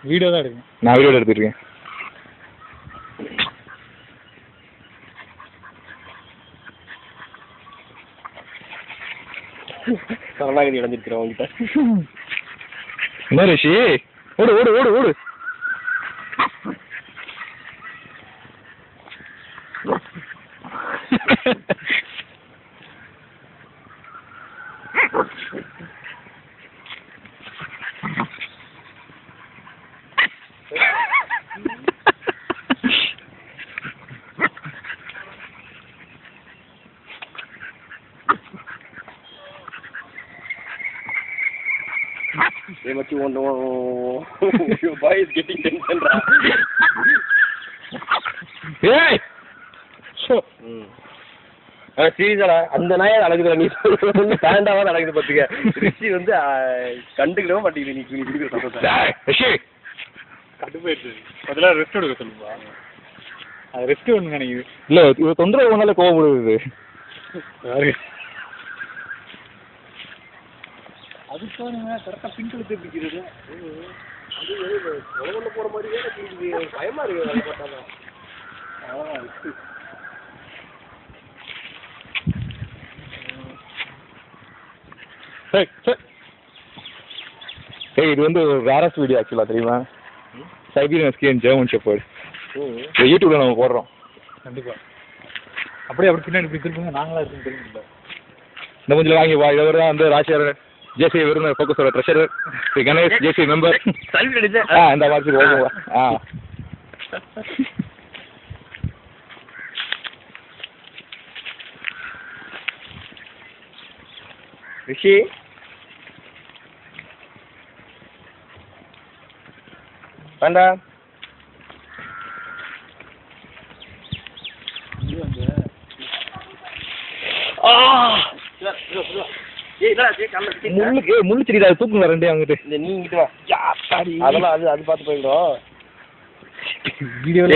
Video தான் எடுக்கணும். நான் வீடியோ எடுத்துருக்கேன். சரணாகதி அடைஞ்சிருக்கிறேன் உங்ககிட்ட. என்ன ரிஷி, ஓடு ஓடு ஓடு ஓடு. Hey, but you won't know. Your boy is getting tension. Hey! சீரியஸாடா அந்த நாயை நடக்குதுடா. நீ வந்து பேண்டாவா நடக்குது பார்த்துக்க. ரிஷி வந்து கண்டுக்கிடவே மாட்டேங்குது நீ கொடுக்குற சந்தோஷம். கடுப்பாயிடுச்சு. அதெல்லாம் ரெஸ்ட் எடுக்க சொல்லுப்பா. அது ரெஸ்ட் ஒன்று நினைக்குது. இல்லை இவ தொந்தரவு ஒன்றால கோவப்படுது. அதுக்காக நீங்கள் கரெக்டாக பின்கழுத்து பிடிக்கிறது. அது உலகம்ல போகிற மாதிரியே எனக்கு பயமாக இருக்குது அதை பார்த்தாதான். ஏய் இது வந்து வேரஸ் வீடியோ ஆக்சுவலாக தெரியுமா? Siberian husky and German shepherd. யூடியூப்ல நம்ம போடுறோம். கண்டிப்பாக அப்படியே அப்படி பின்னாடி இப்படி திருப்புங்க. நாங்களாம் இருக்குன்னு தெரியுமில்ல. இந்த மூஞ்சில் வாங்கி வா. இவர் தான் வந்து ராஜேஷ் ஜேசி விருது ஃபோக்கஸோட ட்ரெஷரர் கணேஷ் ஜேசி மெம்பர். சல்வி அடிச்சேன். இந்த மாதிரி ஓகேவா? ரிஷி வேண்டா முள்ளு செடி தூக்குங்க ரெண்டே அவங்ககிட்ட. நீ இங்கிட்டு வா. அதெல்லாம் அது பார்த்து போயிடும் வீடியோல.